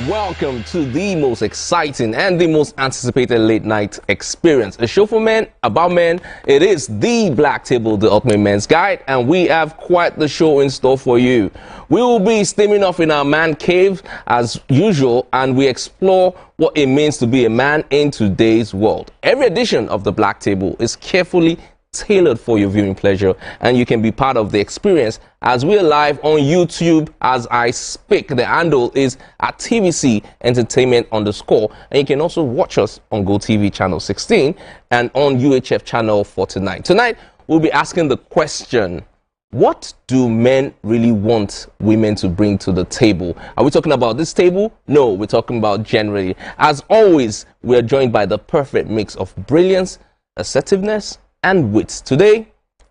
Welcome to the most exciting and the most anticipated late night experience. A show for men, about men. It is the Black Table, the ultimate men's guide, and we have quite the show in store for you. We will be steaming off in our man cave as usual, and we explore what it means to be a man in today's world. Every edition of the Black Table is carefully tailored for your viewing pleasure, and you can be part of the experience as we're live on YouTube as I speak. The handle is at TVC Entertainment _, and you can also watch us on GOTV channel 16 and on UHF channel 49. Tonight we'll be asking the question, what do men really want women to bring to the table? Are we talking about this table? No, we're talking about generally. As always, we're joined by the perfect mix of brilliance, assertiveness, and wits. Today,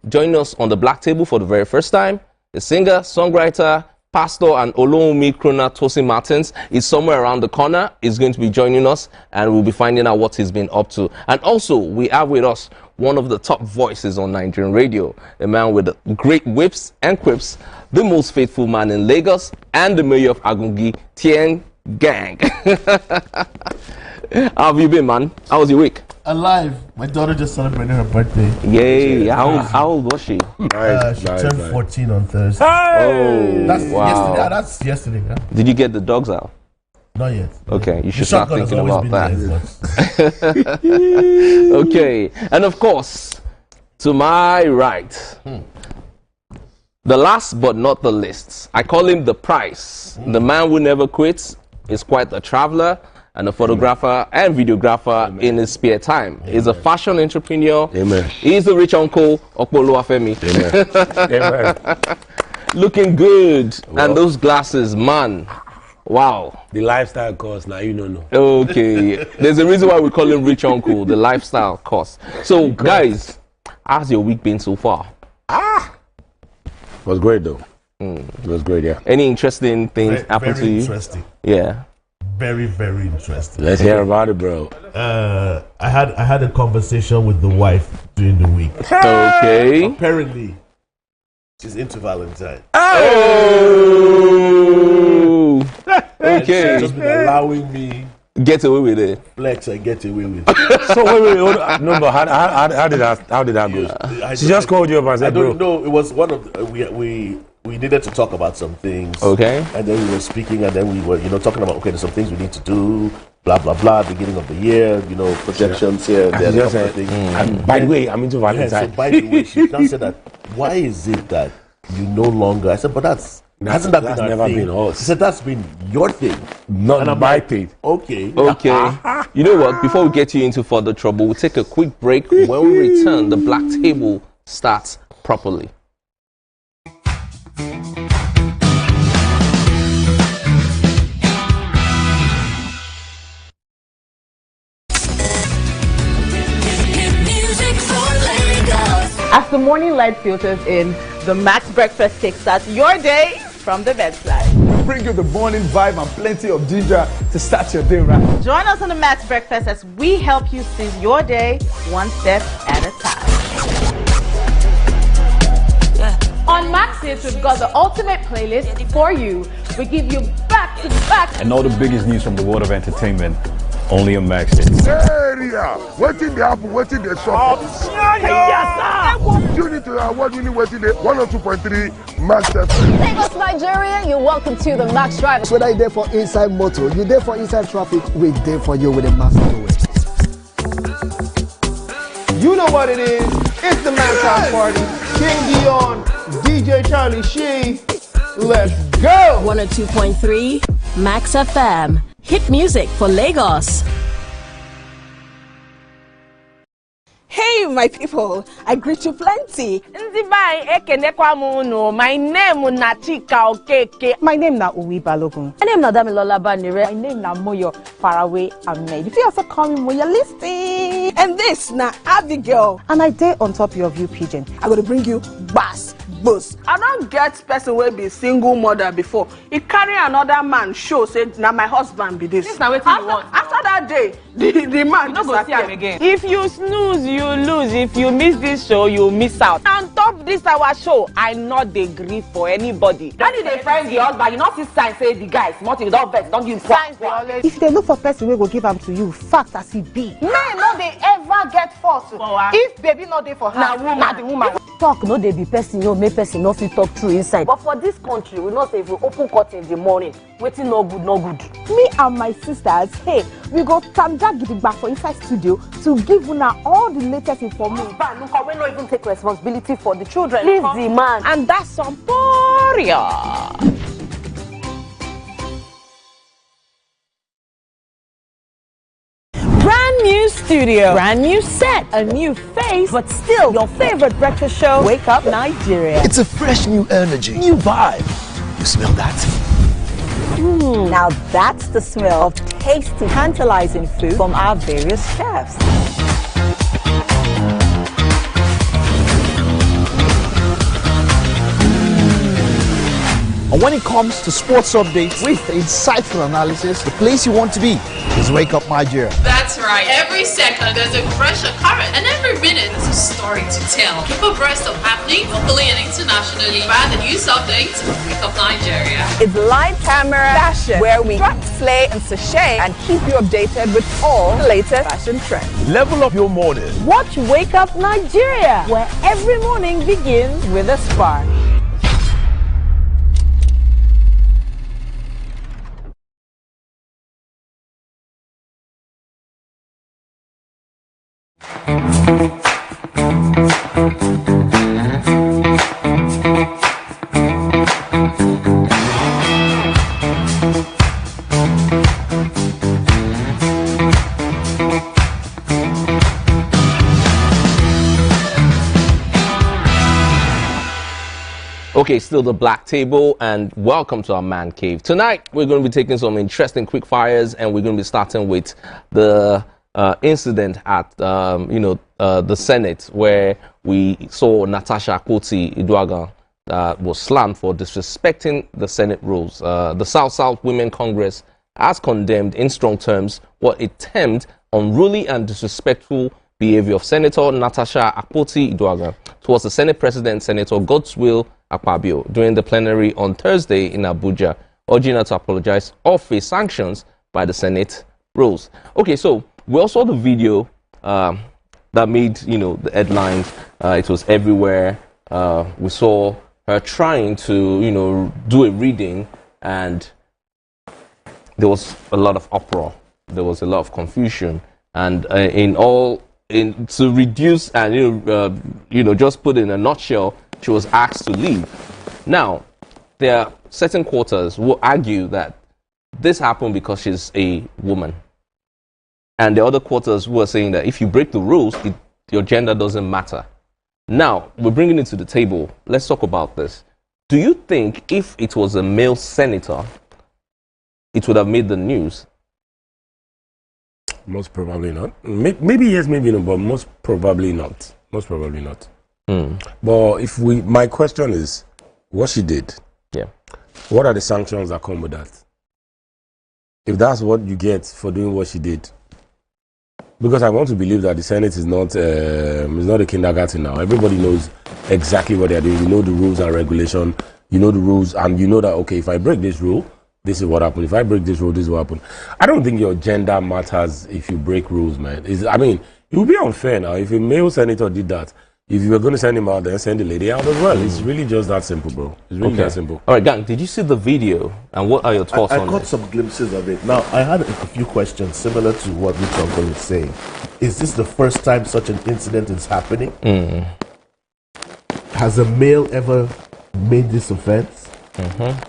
joining us on the Black Table for the very first time, the singer, songwriter, pastor, and Olómi Krona Tosin Martins is somewhere around the corner. He's going to be joining us, and we'll be finding out what he's been up to. And also, we have with us one of the top voices on Nigerian radio, a man with great whips and quips, the most faithful man in Lagos, and the mayor of Agungi, Tien Gang. How have you been, man? How was your week? Alive. My daughter just celebrated her birthday. Yay. How old was she? She turned 14 on Thursday. Hey! Oh, that's wow. yesterday. That's yesterday. Yeah? Did you get the dogs out? Not yet. Okay, you should start thinking about that. There, okay, and of course, to my right, the last but not the least, I call him the Price. The man who never quits is quite a traveler and a photographer and videographer in his spare time. He's a fashion entrepreneur. Amen. He's the rich uncle, Okpolo Afemi. Amen. Looking good. Well, and those glasses, man. Wow. The lifestyle course, now you don't know. Okay. There's a reason why we call him rich uncle, the lifestyle course. So, guys, how's your week been so far? It was great, though. It was great, yeah. Any interesting things happen to you? Interesting. Yeah. Very, very interesting. Let's hear about it, bro. I had a conversation with the wife during the week. Okay. Apparently, she's into Valentine. Oh. Okay. She's just been allowing me get away with it. flex and get away with it. So wait, no, but how did that go? She just called you up and said, I don't bro. know. It was one of we needed to talk about some things. Okay. And then we were speaking, and then we were, talking about, okay, there's some things we need to do, blah, blah, blah, beginning of the year, projections here, there, a couple of things. And by the way, I'm into Valentine. Yeah, so by the way, she now said that, why is it that you no longer, I said, but hasn't that been our never thing? been us. She said, that's been your thing. Not my thing. Okay. Okay. You know what? Before we get you into further trouble, we'll take a quick break. When we return, the Black Table starts properly. As the morning light filters in, the Max Breakfast kickstarts your day from the bedside. We bring you the morning vibe and plenty of ginger to start your day right. Join us on the Max Breakfast as we help you seize your day one step at a time. On Max Hits, we've got the ultimate playlist for you. We give you back-to-back and all the biggest news from the world of entertainment. Only on Max Hits. Area, waiting the apple, waiting the shop. You need to award-winning waiting the 102.3 Max FM. Lagos, Nigeria, you're welcome to the Max Drive. Whether you're there for inside motor, you're there for inside traffic, we're there for you with a Max Drive. You know what it is. It's the Max House Party. King Dion, DJ Charlie Shee. Let's go. 102.3 Max FM. Hit music for Lagos. Hey, my people, I greet you plenty. My name is Nachika Okeke. My name is Uwi Balogun. My name is Damilola Banire. My name is Moyo Faraway Ahmed. If you also call me Moyo, listen. And this na Abigail. And I dare on top of you, pigeon. I'm going to bring you bass, bus. I don't get person will be single mother before. He carry another man show say now my husband be this. Now what you want? After that day, the man You no go see him disappear. again. If you snooze, you lose. If you miss this show, you miss out. On top this our show, I not dey gree for anybody. When you dey friend the husband, you not see sign say the guy small thing, you don't vex, don't give him signs. If they look for person wey go give am to you, fact as he be. Men no dey ever get fault. If baby not dey for her, na the woman. Talk no dey be person yo make person no fit talk true inside. But for this country, we know say if we open curtain in the morning, waiting no good, no good. me and my sisters, hey, we go tanda gidigba for inside studio to give una all the latest information. But look, we no even take responsibility for the children. Leave the man. And that's some poria. Brand new studio, brand new set, a new face, but still your favorite breakfast show, Wake Up Nigeria. It's a fresh new energy, new vibe. You smell that? Now that's the smell of tasty, tantalizing food from our various chefs. And when it comes to sports updates with insightful analysis, the place you want to be is Wake Up Nigeria. That's right. Every second there's a fresh occurrence, and every minute there's a story to tell. Keep abreast of happening locally and internationally via the news updates of Wake Up Nigeria. It's live camera fashion, where we cut, slay, and sachet, and keep you updated with all the latest fashion trends. Level up your morning. Watch Wake Up Nigeria, where every morning begins with a spark. Okay, still the Black Table, and welcome to our man cave. Tonight, we're going to be taking some interesting quick fires, and we're going to be starting with the incident at, the Senate, where we saw Natasha Akpoti-Uduaghan was slammed for disrespecting the Senate rules. The South-South Women Congress has condemned in strong terms what it termed unruly and disrespectful behavior of Senator Natasha Akpoti-Uduaghan towards the Senate President, Senator Godswill Akpabio, during the plenary on Thursday in Abuja, urging her to apologize or face sanctions by the Senate rules. Okay, so we all saw the video that made, the headlines. It was everywhere. We saw her trying to, do a reading, and there was a lot of uproar. There was a lot of confusion, and to reduce and just put in a nutshell, she was asked to leave. Now, there are certain quarters who argue that this happened because she's a woman, and the other quarters who are saying that if you break the rules, your gender doesn't matter. Now, we're bringing it to the table. Let's talk about this. Do you think if it was a male senator, it would have made the news? Most probably not. Maybe yes, maybe no, but most probably not. Most probably not. But my question is, what she did. Yeah. What are the sanctions that come with that? If that's what you get for doing what she did. Because I want to believe that the Senate is not a kindergarten now. Everybody knows exactly what they're doing. You know the rules and regulation. You know the rules, and you know that, okay, if I break this rule, this is what happened. If I break this rule, this is what happened. I don't think your gender matters if you break rules, man. It would be unfair now if a male senator did that. If you were going to send him out, then send the lady out as well. It's really just that simple, bro. It's really that simple. All right, gang, did you see the video? And what are your thoughts on it? I caught some glimpses of it. Now, I had a few questions similar to what Rich Uncle is saying. Is this the first time such an incident is happening? Has a male ever made this offense?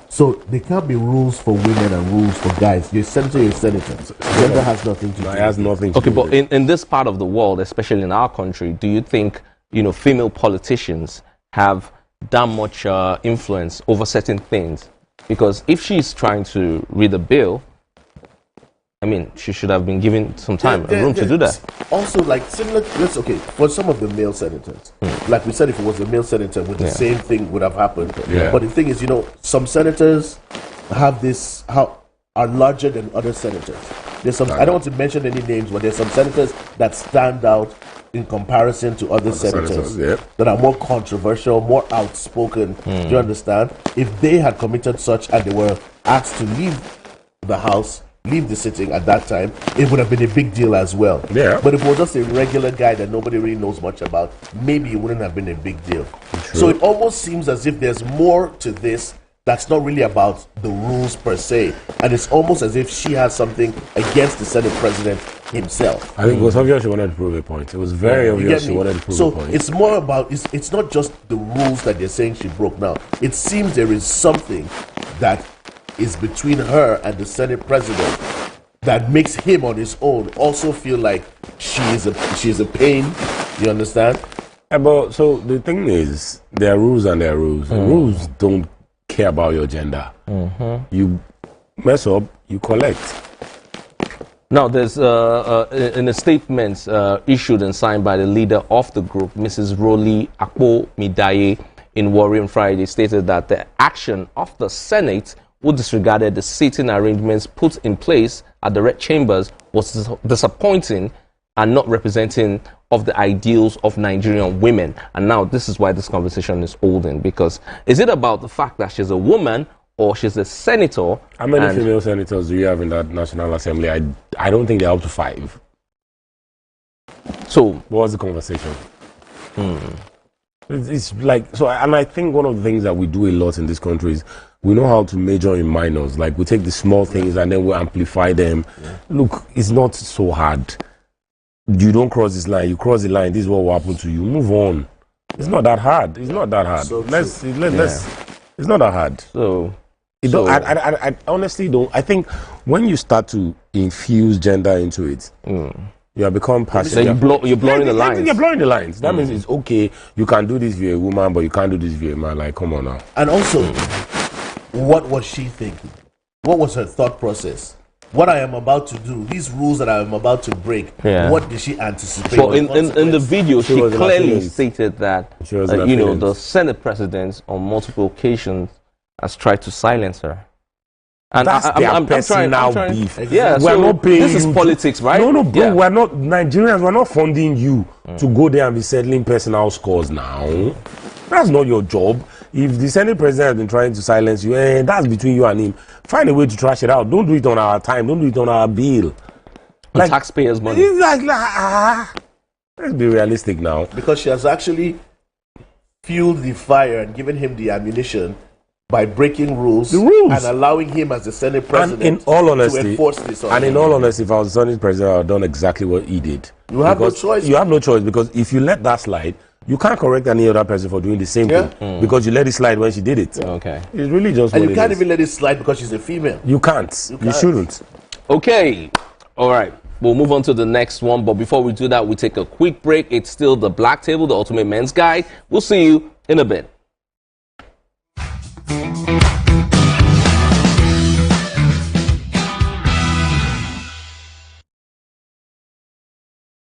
So there can't be rules for women and rules for guys. You're a senator, you're a senator. Gender has nothing to do with it. It has nothing to do with it. Okay, but in this part of the world, especially in our country, do you think female politicians have that much influence over certain things? Because if she's trying to read a bill, she should have been given some time and room to do that. Also, like similar, for some of the male senators, like we said, if it was a male senator, would the same thing would have happened. Yeah. But the thing is, some senators have this, are larger than other senators. There's some, I don't want to mention any names, but there's some senators that stand out in comparison to other senators that are more controversial, more outspoken. Do you understand? If they had committed such and they were asked to leave the House, leave the sitting at that time, it would have been a big deal as well. Yeah. But if it was just a regular guy that nobody really knows much about, maybe it wouldn't have been a big deal. True. So it almost seems as if there's more to this that's not really about the rules per se. And it's almost as if she has something against the Senate President himself. I think it was obvious she wanted to prove a point. It was very obvious she wanted to prove a point. So it's more about, it's not just the rules that they're saying she broke now. It seems there is something that is between her and the Senate President that makes him on his own also feel like she is a pain. You understand? But so the thing is, there are rules and there are rules. Rules don't care about your gender. You mess up, you collect. Now, there's in a statement issued and signed by the leader of the group, Mrs. Roli Akpo-Midaye, in Warrior Friday, stated that the action of the Senate, who disregarded the seating arrangements put in place at the Red Chambers, was disappointing and not representing of the ideals of Nigerian women. And now this is why this conversation is holding, because is it about the fact that she's a woman or she's a senator? How many female senators do you have in that National Assembly? I don't think they're up to 5. So what was the conversation? It's like, so, and I think one of the things that we do a lot in this country is we know how to major in minors. Like, we take the small things and then we amplify them. Look, it's not so hard. You don't cross this line. You cross the line, this is what will happen to you. Move on. It's not that hard. It's not that hard. So it's not that hard. I honestly don't. I think when you start to infuse gender into it, you have become passive. So you're blurring the lines. You're blurring the lines. That means it's okay. You can do this via a woman, but you can't do this via a man. Like, come on now. And also, what was she thinking? What was her thought process? What I am about to do, these rules that I am about to break, what did she anticipate? Well, in the video, she clearly stated that, the Senate President on multiple occasions has tried to silence her. And that's their personal beef. Yeah, we're not paying this is politics, right? No, bro, we're not Nigerians. We're not funding you to go there and be settling personal scores now. That's not your job. If the Senate President has been trying to silence you, that's between you and him. Find a way to trash it out. Don't do it on our time. Don't do it on our bill. Like taxpayers' money. Let's be realistic now. Because she has actually fueled the fire and given him the ammunition by breaking rules and allowing him as the Senate President and in all honesty, to enforce this on and in all honesty, if I was the Senate President, I would have done exactly what he did. You have no choice. You have no choice, because if you let that slide, you can't correct any other person for doing the same thing because you let it slide when she did it. Okay. It's really just and what you can't even let it slide because she's a female. You can't. You shouldn't. Okay. All right. We'll move on to the next one. But before we do that, we take a quick break. It's still the Black Table, the Ultimate Men's Guide. We'll see you in a bit.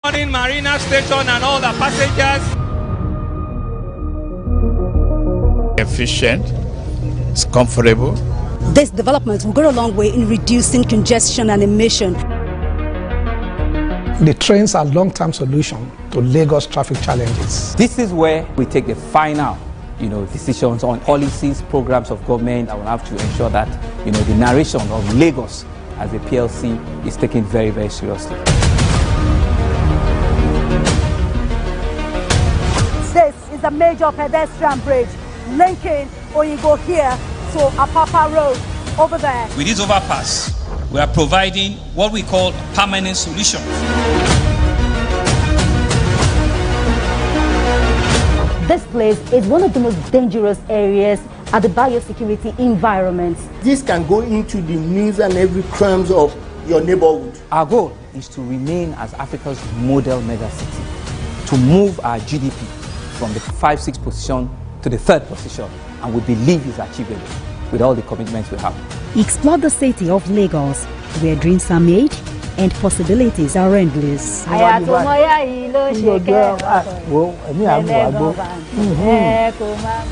Morning, Marina Station and all the passengers. Efficient, it's comfortable. This development will go a long way in reducing congestion and emission. The trains are a long-term solution to Lagos traffic challenges. This is where we take the final, decisions on policies, programs of government. I will have to ensure that, the narration of Lagos as a PLC is taken very, very seriously. This is a major pedestrian bridge linking Oyingo here to Apapa Road over there. With this overpass, we are providing what we call a permanent solution. This place is one of the most dangerous areas at the biosecurity environment. This can go into the news and every crimes of your neighborhood. Our goal is to remain as Africa's model megacity, to move our GDP from the 5-6 position to the 3rd position, and we believe it's achievable with all the commitments we have. Explore the city of Lagos, where dreams are made and possibilities are endless.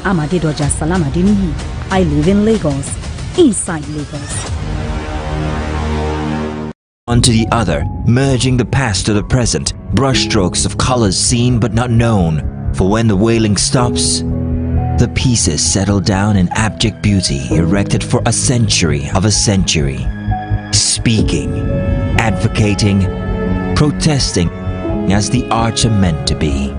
Amadedoja Salamadini. I live in Lagos, inside Lagos. Onto the other, merging the past to the present, brushstrokes of colors seen but not known. For when the wailing stops, the pieces settle down in abject beauty erected for a century of a century. Speaking, advocating, protesting as the arts are meant to be.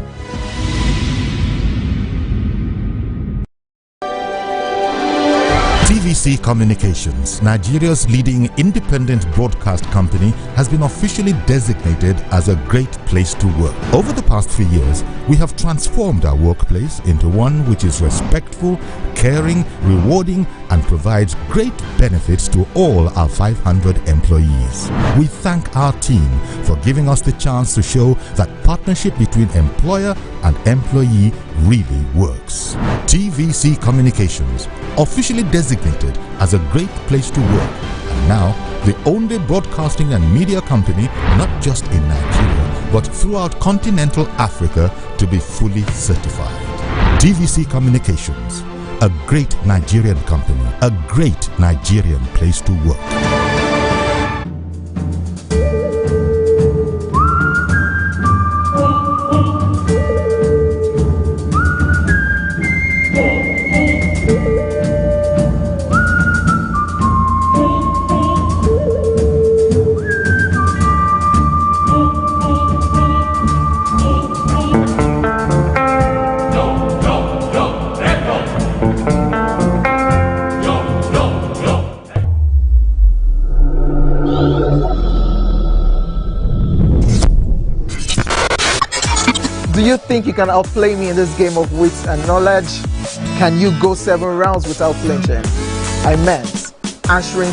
TVC Communications, Nigeria's leading independent broadcast company, has been officially designated as a great place to work. Over the past few years, we have transformed our workplace into one which is respectful, caring, rewarding, and provides great benefits to all our 500 employees. We thank our team for giving us the chance to show that partnership between employer and employee really works. TVC Communications, officially designated as a great place to work, and now the only broadcasting and media company not just in Nigeria but throughout continental Africa to be fully certified. TVC Communications, a great Nigerian company, a great Nigerian place to work. Do you think you can outplay me in this game of wits and knowledge? Can you go 7 rounds without flinching? I meant answering.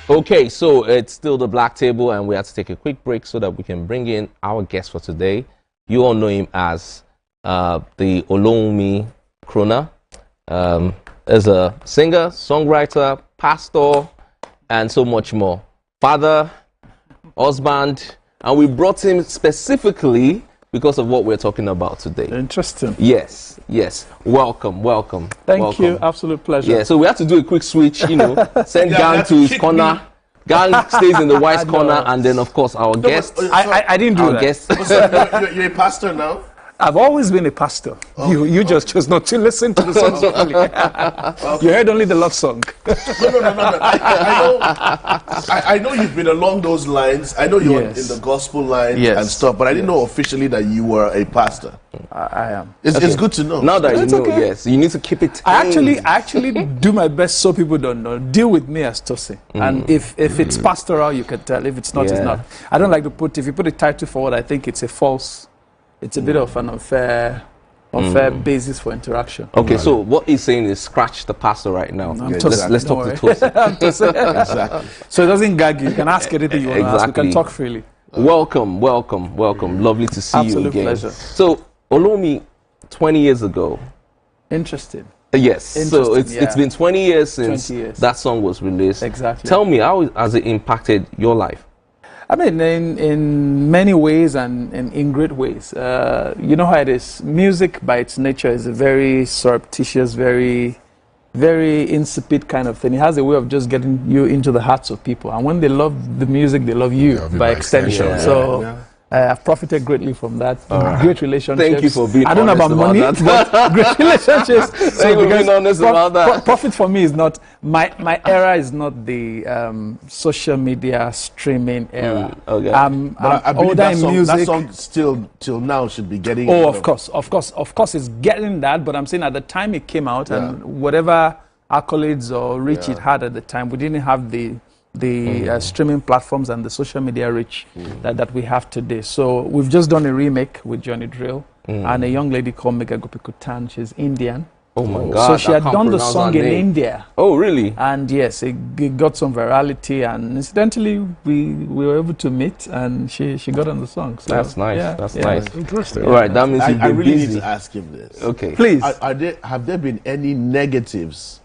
Okay, so it's still the Black Table, and we have to take a quick break so that we can bring in our guest for today. You all know him as the Olómi Crooner. As a singer, songwriter, pastor, and so much more. Father, husband, and we brought him specifically because of what we're talking about today. Interesting. Yes, yes. Welcome, welcome. Thank you. Absolute pleasure. Yeah, so we have to do a quick switch, you know, send Gang to his corner. Gang stays in the wife's corner, and then, of course, our guest. I didn't do our that. Guest. You're a pastor now? I've always been a pastor. Oh. You just chose not to listen to the songs properly. You heard only the love song. No. I know you've been along those lines. I know you're in the gospel line and stuff, but I didn't know officially that you were a pastor. I am. It's good to know. Now that It's you know, okay. yes, you need to keep it. I actually do my best so people don't know. Deal with me as Tosin. And if it's pastoral, you can tell. If it's not, it's not. I don't like to put, if you put a title forward, I think it's a false, it's a bit of an unfair basis for interaction. Okay, so what he's saying is scratch the pastor right now. Let's talk to Tosin. Exactly. So it doesn't gag you. You can ask anything you want to ask. We can talk freely. Welcome. Lovely to see you again. Absolute pleasure. So, Olómi, 20 years ago. Interesting. Yes. So it's been 20 years since 20 years. that song was released. Exactly. Tell me, how has it impacted your life? I mean, in many ways and in great ways. You know how it is. Music, by its nature, is a very surreptitious, very insipid kind of thing. It has a way of just getting you into the hearts of people. And when they love the music, they love you by extension. I've profited greatly from that. Great relationships. Thank you for being I don't know about money, that. but great relationships. Thank you for being honest about that. Profit for me is not, my era is not the social media streaming era. Okay. I'm I believe older that in song, music. that song still till now should be getting. Oh, of course, it's getting that. But I'm saying at the time it came out, and whatever accolades or reach it had at the time, we didn't have the streaming platforms and the social media reach that we have today. So we've just done a remake with Johnny Drill, and a young lady called Mega Gopi Kutan. She's Indian. Oh my God! So she I had can't done the pronounce song her in name. India. Oh, really? And yes, it got some virality, and incidentally, we were able to meet, and she got on the song. So, That's nice. yeah, That's yeah. nice. Interesting. All right, that means I you've been really busy. need to ask him this. Okay, please. Have there been any negatives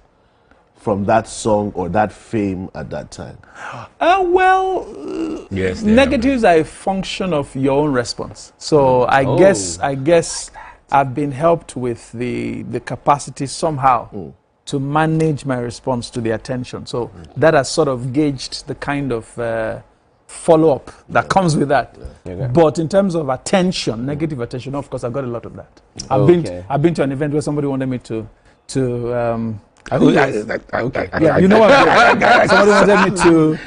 from that song or that fame at that time? Yes. Negatives are a function of your own response. So I guess I've been helped with the capacity somehow to manage my response to the attention. So that has sort of gauged the kind of follow-up that comes with that. But in terms of attention, negative attention, of course, I've got a lot of that. I've been to an event where somebody wanted me to I think you know what I'm saying. Somebody wanted me to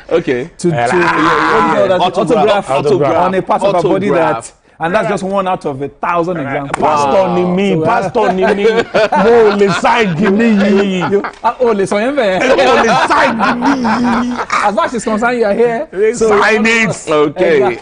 autograph on a part of our body that. And that's just one out of 1,000 examples. Pastor Nimi, Pastor Nimi. No, le side give me. Le side give me. As far as it's concerned, you are here. Sign it. Okay.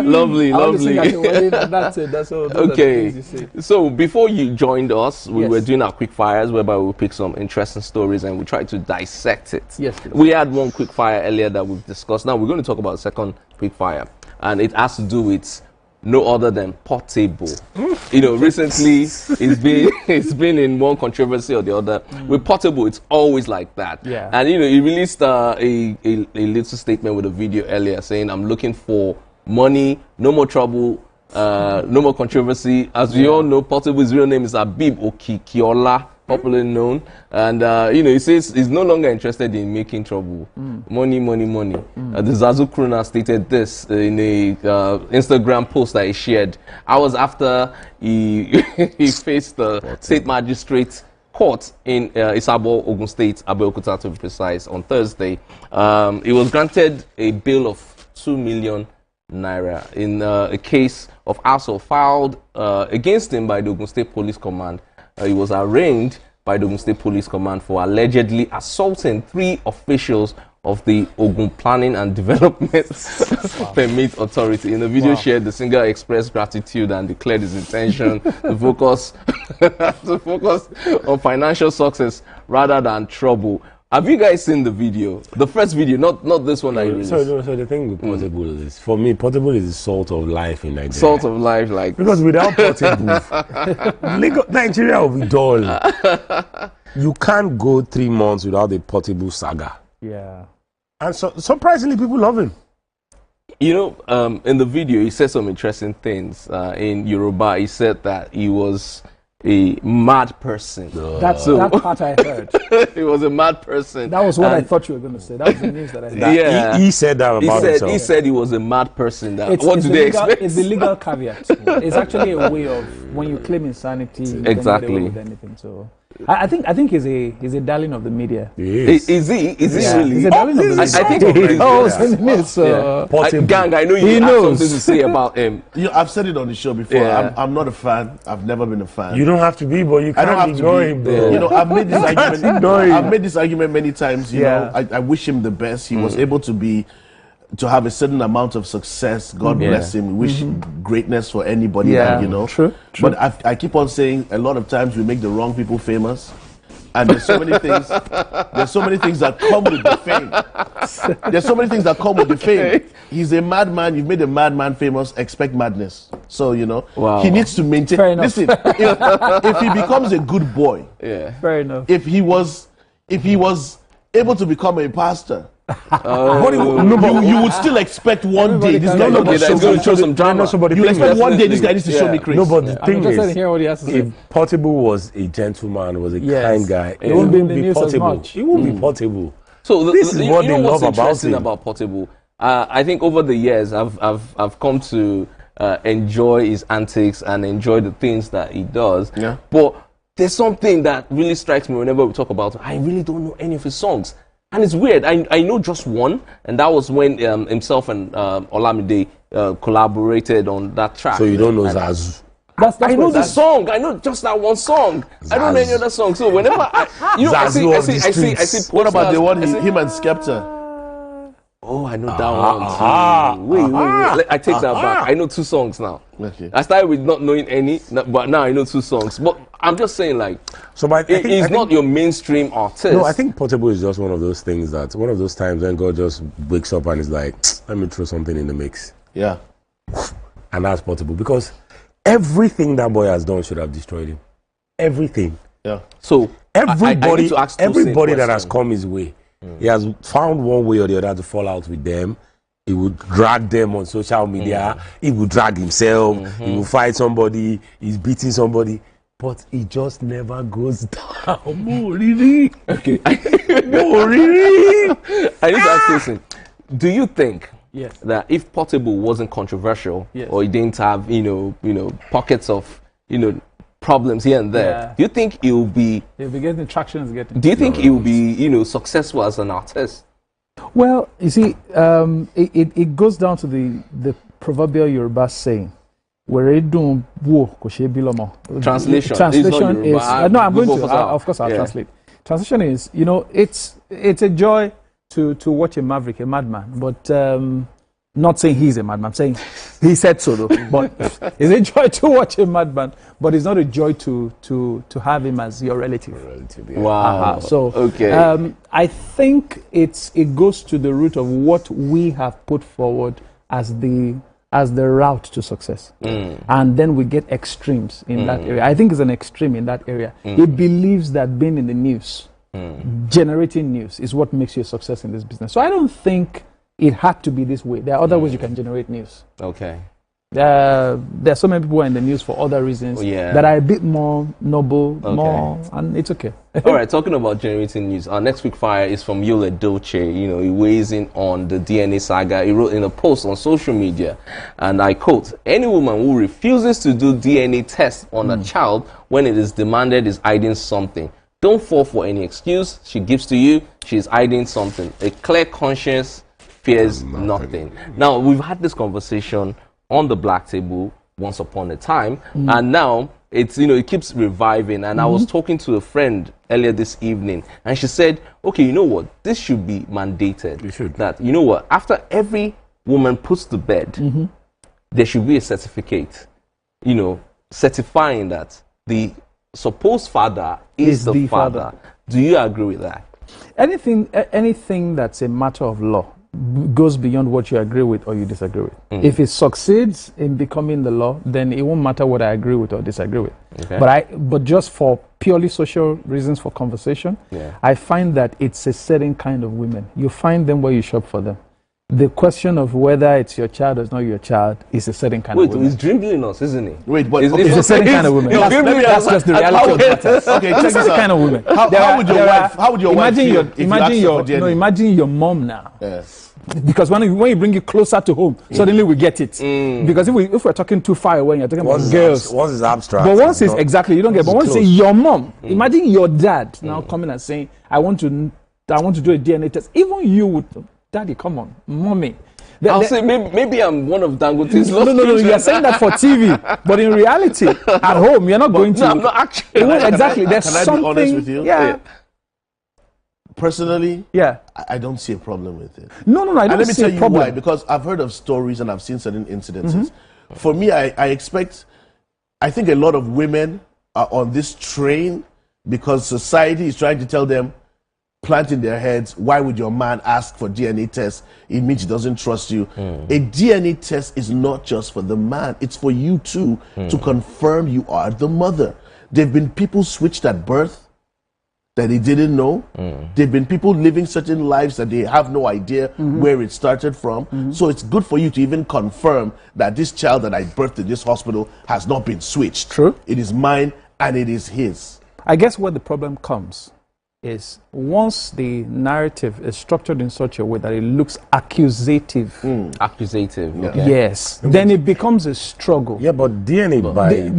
Lovely. That's it. That's all. Okay. So before you joined us, we were doing our quick fires, whereby we pick some interesting stories and we tried to dissect it. Yes. Please. We had one quick fire earlier that we've discussed. Now we're going to talk about the second quick fire, and it has to do with no other than Portable. You know, recently it's been in one controversy or the other. With Portable, it's always like that. Yeah. And you know, he released a little statement with a video earlier saying, "I'm looking for money, no more trouble, no more controversy." As we all know, Portable's real name is Abib Okikiola, popularly known, and you know, he says he's no longer interested in making trouble. Money. The Zazu Kruna stated this in a Instagram post that he shared. Hours after he faced the state magistrate court in Isabo, Ogun State, Abeokuta to be precise, on Thursday. He was granted a bail of 2 million naira in a case of assault filed against him by the Ogun State Police Command. He was arraigned by the Ogun State Police Command for allegedly assaulting 3 officials of the Ogun Planning and Development Permit Authority. In the video shared, the singer expressed gratitude and declared his intention to focus on financial success rather than trouble. Have you guys seen the video? The first video, not this one I released. So the thing with Portable is, for me, Portable is the salt of life in Nigeria. Salt of life, like... Because without Portable, Nigeria will be dull. You can't go 3 months without a Portable saga. Yeah. And so, surprisingly, people love him. You know, in the video, he said some interesting things. In Yoruba, he said that he was a mad person. That part I heard. He was a mad person. That was what I thought you were going to say. That was the news that I heard. Yeah. He said that about himself. He said he was a mad person. What do they expect? It's the legal caveat. It's actually a way of, when you claim insanity, you don't get away with anything. So I think he's a darling of the media. Is he really? He's a darling of the media. I think gang, I know you have something to say about him. I've said it on the show before. Yeah. I'm not a fan. I've never been a fan. You don't have to be, but you can't ignore him. You know, I've made this argument. I've made this argument many times. You know, I wish him the best. He was able to have a certain amount of success. God bless him. We wish greatness for anybody. You know, true. But I keep on saying, a lot of times we make the wrong people famous. And there's so many things. There's so many things that come with the fame. There's so many things that come with the fame. He's a madman. You've made a madman famous. Expect madness. So you know, he needs to maintain. Fair enough. Listen, if he becomes a good boy, fair enough. If he was able to become a pastor, you would still expect one day this guy going to show some drama. You expect one day this guy needs to show me grace. No, but the thing is, hear what he has to say. if Portable was a gentleman, was a kind guy, it wouldn't be in the news as much. It won't be Portable. So this is what they love about him. About Portable. I think over the years, I've come to enjoy his antics and enjoy the things that he does. Yeah. But there's something that really strikes me whenever we talk about him. I really don't know any of his songs. And it's weird. I know just one, and that was when himself and Olamide collaborated on that track. So you don't know Zazu? I know the song. I know just that one song. Zazu. I don't know any other song. So whenever I see what about the one him and Skepta? Oh, I know that one too. Wait. I take that back. I know 2 songs now. Okay. I started with not knowing any, but now I know 2 songs. But I'm just saying, like, he's not your mainstream artist. No, I think Portable is just one of those things that, one of those times when God just wakes up and is like, let me throw something in the mix. Yeah. And that's Portable. Because everything that boy has done should have destroyed him. Everything. Yeah. So, everybody that that has come his way, he has found one way or the other to fall out with them. He would drag them on social media. He would drag himself. He will fight somebody. He's beating somebody. But he just never goes down. Really? Okay. Really? I need to ask Tosin, do you think Yes. that if Portable wasn't controversial, Yes. or he didn't have, pockets of, problems here and there, Yeah. do you think he'll be getting traction. Do you think he'll be, successful as an artist? Well, you see, it goes down to the proverbial Yoruba saying, Translation. Translation is no. I'm going to. Of course, I'll Yeah. translate. Translation is, it's a joy to watch a maverick, a madman, but not saying he's a madman. I'm saying he said so, though. But it's a joy to watch a madman, but it's not a joy to have him as your relative. Wow. So okay. I think it goes to the root of what we have put forward as the route to success. And then we get extremes in that area. I think it's an extreme in that area. It believes that being in the news, generating news, is what makes you a success in this business. So I don't think it had to be this way. There are other ways you can generate news. Okay. There are so many people who are in the news for other reasons that are a bit more noble, and it's okay. All right, talking about generating news, our next quick fire is from Yule Dolce. He weighs in on the DNA saga. He wrote in a post on social media, and I quote, "Any woman who refuses to do DNA tests on a child when it is demanded is hiding something. Don't fall for any excuse she gives to you. She is hiding something. A clear conscience fears nothing." Now, we've had this conversation on the Black Table once upon a time, and now it's it keeps reviving. And I was talking to a friend earlier this evening, and she said, okay, you know what, this should be mandated. It should. That after every woman puts to bed, there should be a certificate certifying that the supposed father is the father. Do you agree with that? Anything that's a matter of law goes beyond what you agree with or you disagree with. If it succeeds in becoming the law, then it won't matter what I agree with or disagree with. Okay. But just for purely social reasons for conversation, I find that it's a certain kind of women. You find them where you shop for them. The question of whether it's your child or it's not your child is a certain kind of woman. He's dribbling us, isn't he? Wait, but it's a certain kind of woman. That's just the reality of matters. Okay, It's a certain kind of woman. How would your wife feel if you asked her for DNA? Imagine your mom now. Yes. Because when you bring it closer to home, suddenly we get it. Because if we're talking too far away, you're talking about girls. Once it's abstract. But once it's exactly, you don't get. But once it's your mom, imagine your dad now coming and saying, "I want to do a DNA test." Even you would, Daddy, come on, mommy. I'll say maybe I'm one of Dangote's. No. You're saying that for TV, but in reality, at home, you're not going to. No, I'm not actually. Exactly. There's Can something. I be honest with you? Yeah. Personally, yeah, I don't see a problem with it. No, I don't and let me see tell a you problem. why. Because I've heard of stories and I've seen certain incidences. For me, I think a lot of women are on this train because society is trying to tell them, plant in their heads, why would your man ask for DNA tests? It means he doesn't trust you. A DNA test is not just for the man, it's for you too, to confirm you are the mother. There have been people switched at birth that they didn't know. There have been people living certain lives that they have no idea where it started from. So it's good for you to even confirm that this child that I birthed in this hospital has not been switched. True. It is mine and it is his. I guess where the problem comes is once the narrative is structured in such a way that it looks accusative. Accusative, okay. Yes. Then it becomes a struggle. Yeah, but DNA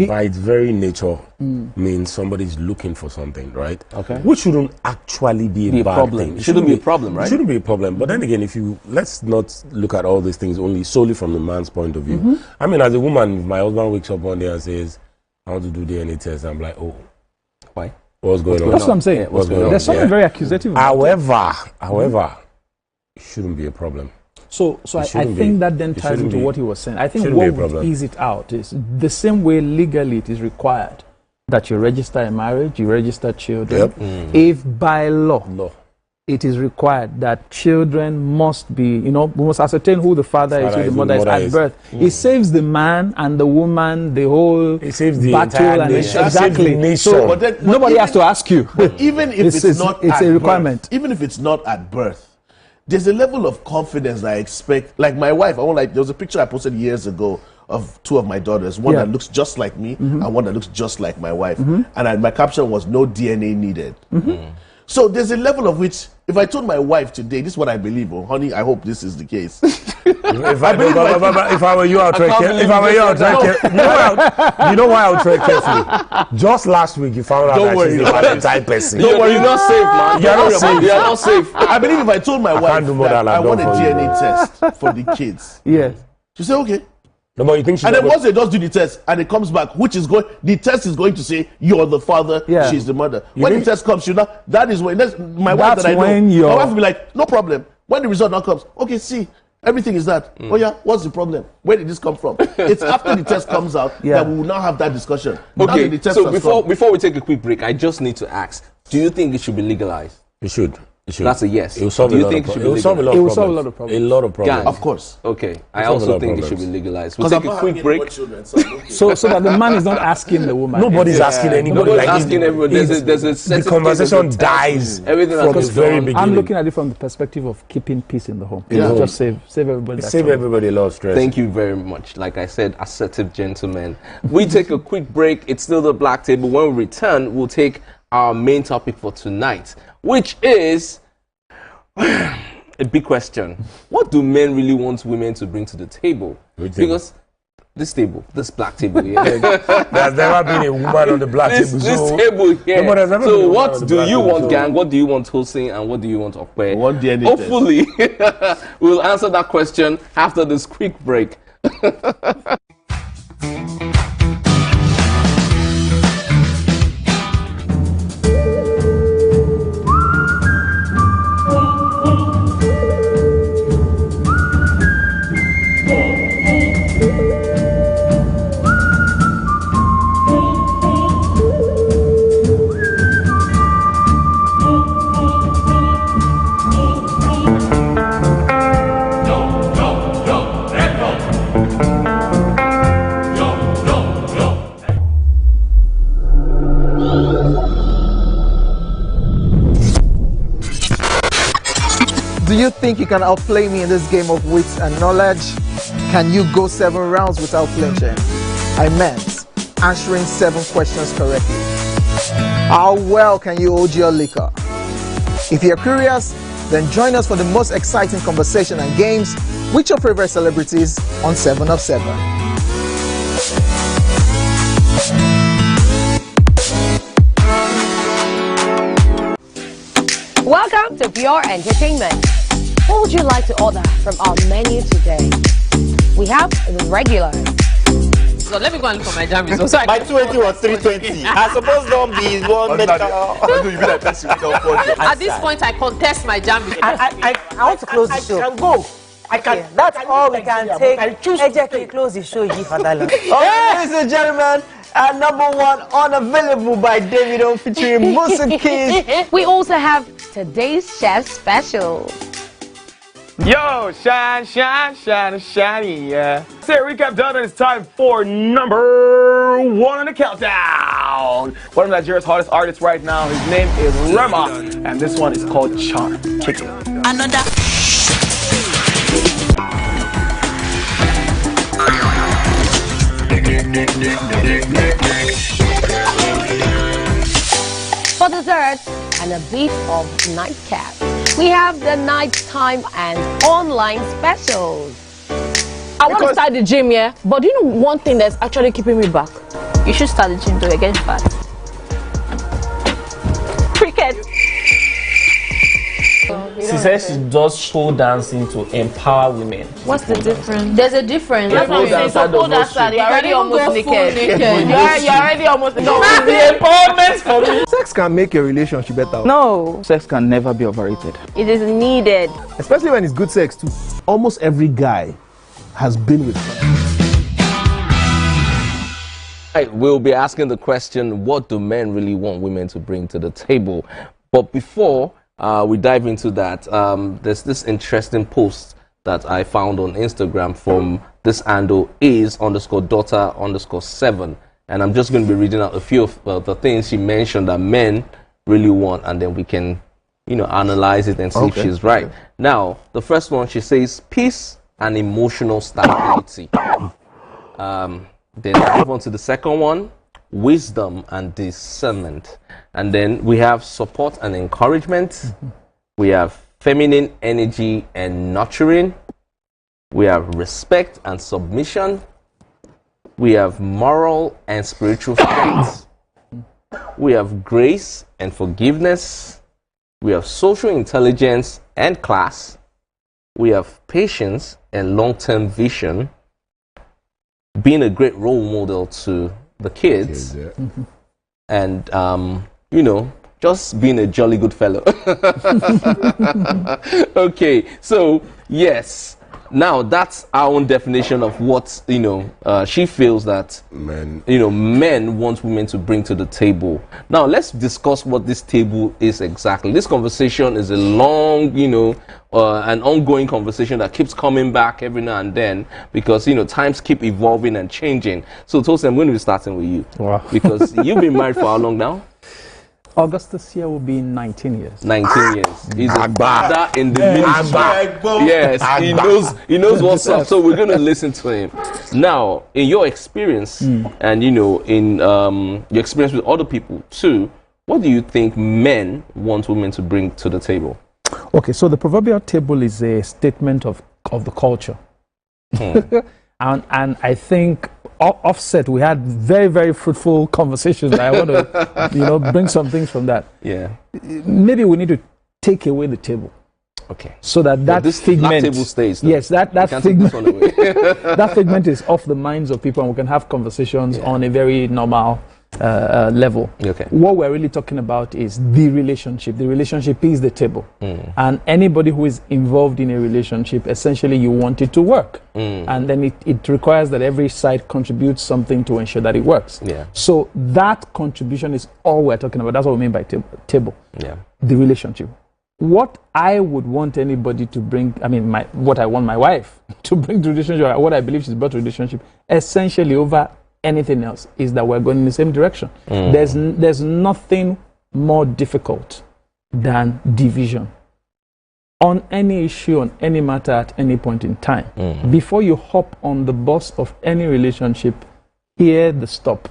by its very nature means somebody's looking for something, right? Okay. Which shouldn't actually be a bad problem. thing. It shouldn't be a problem, right? It shouldn't be a problem. But then again, let's not look at all these things only solely from the man's point of view. I mean, as a woman, if my husband wakes up one day and says, I want to do DNA test, I'm like, oh. Why? What's going on? That's what I'm saying. What's going on? There's something very accusative about However, it shouldn't be a problem. So I think that then ties into what he was saying. I think what would ease it out is the same way legally it is required that you register a marriage, you register children. If by law it is required that children must be, we must ascertain who the father is, who the mother is at birth. It saves the man and the woman, the whole battle and exactly. So nobody has to ask you. But even if it's not a requirement. Even if it's not at birth, there's a level of confidence that I expect. Like my wife, there was a picture I posted years ago of two of my daughters, one that looks just like me and one that looks just like my wife. And my caption was, no DNA needed. So there's a level of which, if I told my wife today, this is what I believe, honey, I hope this is the case. If I were you, I'll tread carefully. You know why I would tread carefully? Just last week, you found out that she's a Valentine person. Don't worry, you're not safe, man. You're not safe. I believe if I told my wife that I want a DNA test for the kids, she said, okay. No, but you think and then once they just do the test and it comes back, the test is going to say you're the father, she's the mother. When the test comes, that is when my wife that I know. My wife will be like, no problem. When the result now comes, okay, see, everything is that. Oh yeah, what's the problem? Where did this come from? It's after the test comes out that we will now have that discussion. Okay, so before we take a quick break, I just need to ask: do you think it should be legalized? It should. That's a yes. It will solve a lot of problems. A lot of problems. Of course. Okay. I also think it should be legalized. We'll take a quick break. So that the man is not asking the woman. Nobody's asking anybody. Nobody's asking everybody. The conversation dies everything from the very beginning. I'm looking at it from the perspective of keeping peace in the home. Just save everybody. Save everybody a lot of stress. Thank you very much. Like I said, assertive gentlemen. We take a quick break. It's still the Black Table. When we return, we'll take our main topic for tonight, which is a big question. What do men really want women to bring to the table? Because this black table here. There's never been a woman on the black table. This table here. So what do you want, gang? What do you want, Tosin? And what do you want, Okwe? Hopefully, we'll answer that question after this quick break. Do you think you can outplay me in this game of wits and knowledge? Can you go 7 rounds without flinching? I meant answering 7 questions correctly. How well can you hold your liquor? If you're curious, then join us for the most exciting conversation and games with your favorite celebrities on 7 of 7. Welcome to Pure Entertainment. What would you like to order from our menu today? We have the regular. So let me go and look for my jam results. My 280 was 320. I suppose don't be one better. At this point, I contest my jam results. I want to close the show. I can go. I can. That's all we can take. Ejeki, close the show. Ladies and gentlemen, number 1, Unavailable by Davido featuring Musa Keys. We also have today's chef special. Yo, shine, shine, shine, shiny, yeah. Say recap done, and it's time for number 1 on the countdown. One of Nigeria's hottest artists right now, his name is Rema, and this one is called Charm. Kick it. Another. For dessert and a bit of nightcap, we have the nighttime and online specials. I want to start the gym, yeah? But do you know one thing that's actually keeping me back? You should start the gym to get fat. See, says she does pole dancing to empower women. What's the difference? There's a difference. That's what I'm saying. So pole dancer, you're already almost naked. You're already almost naked. No, it's the empowerment for me. Sex can make your relationship better. No, sex can never be overrated. It is needed. Especially when it's good sex too. Almost every guy has been with We'll be asking the question, what do men really want women to bring to the table? But before we dive into that, there's this interesting post that I found on Instagram from this handle is_daughter_7. And I'm just going to be reading out a few of the things she mentioned that men really want, and then we can, analyze it and see if she's right. Now, the first one, she says, peace and emotional stability. Then I move on to the second one, wisdom and discernment. And then we have support and encouragement. We have feminine energy and nurturing. We have respect and submission. We have moral and spiritual strength. We have grace and forgiveness. We have social intelligence and class. We have patience and long-term vision. Being a great role model to the kids. And, just being a jolly good fellow. Okay, so, yes. Now, that's our own definition of what, she feels that, men want women to bring to the table. Now, let's discuss what this table is exactly. This conversation is a long, an ongoing conversation that keeps coming back every now and then because, times keep evolving and changing. So, Tosin, I'm going to be starting with you. Wow. Because you've been married for how long now? August this year will be 19 years. 19 years. He's a father in the ministry. Yes, he knows what's up. So we're going to listen to him. Now, in your experience, and in your experience with other people too, what do you think men want women to bring to the table? Okay, so the proverbial table is a statement of the culture. and I think offset, we had very, very fruitful conversations. I want to, bring some things from that. Yeah. Maybe we need to take away the table. Okay. So that this figment table stays. Though. Yes, that figment. That figment is off the minds of people, and we can have conversations on a very normal level. Okay. What we're really talking about is the relationship. The relationship is the table. And anybody who is involved in a relationship, essentially you want it to work. And then it requires that every side contributes something to ensure that it works. Yeah. So that contribution is all we're talking about. That's what we mean by table. Yeah. The relationship. What I would want anybody to bring, what I want my wife to bring to the relationship, what I believe she's brought to the relationship, essentially over anything else, is that we're going in the same direction. There's nothing more difficult than division on any issue, on any matter, at any point in time. Before you hop on the bus of any relationship, hear the stop.